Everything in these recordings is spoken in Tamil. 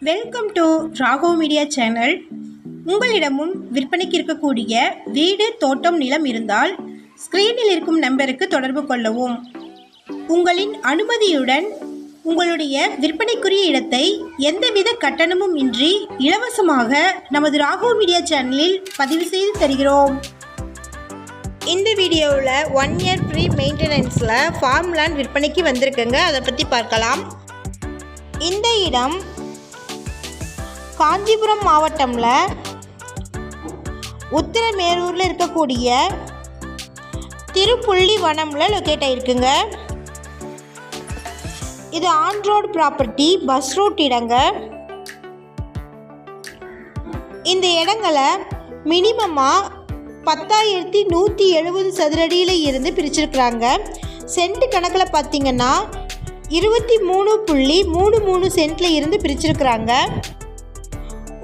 Welcome to Raghav media channel. உங்களிடமும் விற்பனைக்கு இருக்கக்கூடிய வீடு, தோட்டம், நிலம் இருந்தால் ஸ்க்ரீனில் இருக்கும் நம்பருக்கு தொடர்பு கொள்ளவும். உங்களின் அனுமதியுடன் உங்களுடைய விற்பனைக்குரிய இடத்தை எந்தவித கட்டணமும் இன்றி இலவசமாக நமது ராகவ் மீடியா சேனலில் பதிவு செய்து தருகிறோம். இந்த வீடியோவில் 1 இயர் ஃப்ரீ மெயின்டெனன்ஸில் ஃபார்ம் லேண்ட் விற்பனைக்கு வந்திருக்குங்க. அதை பற்றி பார்க்கலாம். இந்த இடம் காஞ்சிபுரம் மாவட்டம்ல உத்திரமேரூரில் இருக்கக்கூடிய திருப்புள்ளிவனம்ல லொக்கேட் ஆகிருக்குங்க. இது on road property, bus route இடங்க. இந்த இடங்களை மினிமமாக 10,170 சதுரடியில் இருந்து பிரிச்சிருக்கிறாங்க. சென்ட் கணக்கில் பார்த்திங்கன்னா 23.33 சென்ட்டில் இருந்து பிரிச்சிருக்கிறாங்க.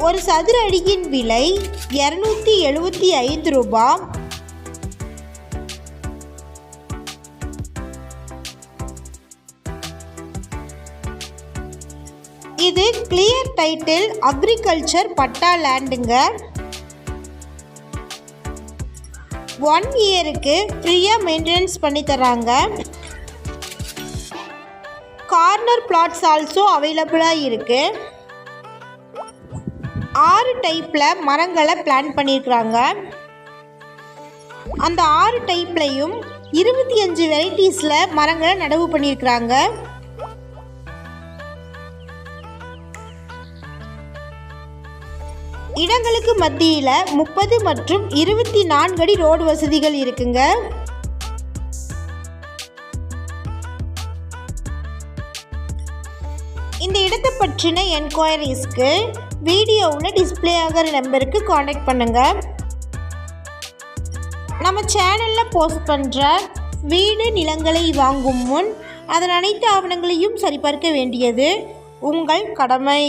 ஒரு சதுர அடியின் விலை 275 ரூபாய். இது கிளியர் டைட்டில் அக்ரிகல்ச்சர் பட்டா லேண்டுங்க. 1 இயருக்கு ஃப்ரீயாக மெயின்டெனன்ஸ் பண்ணி தராங்க. கார்னர் பிளாட்ஸ் ஆல்சோ அவைலபிளாக இருக்குது. 6 டைப்பில் மரங்களை பிளான் பண்ணியிருக்கிறாங்க. அந்த 6 டைப்லையும் 25 வெரைட்டிஸில் மரங்களை நடவு பண்ணியிருக்கிறாங்க. இடங்களுக்கு மத்தியில் 30 மற்றும் 24 அடி ரோடு வசதிகள் இருக்குங்க. இந்த இடத்தை பற்றின என்கொயரிஸ்க்கு வீடியோவில் டிஸ்பிளே ஆகிற நம்பருக்கு காண்டாக்ட் பண்ணுங்கள். நம்ம சேனலில் போஸ்ட் பண்ணுற வீடு, நிலங்களை வாங்கும் முன் அதன் அனைத்து ஆவணங்களையும் சரிபார்க்க வேண்டியது உங்கள் கடமை.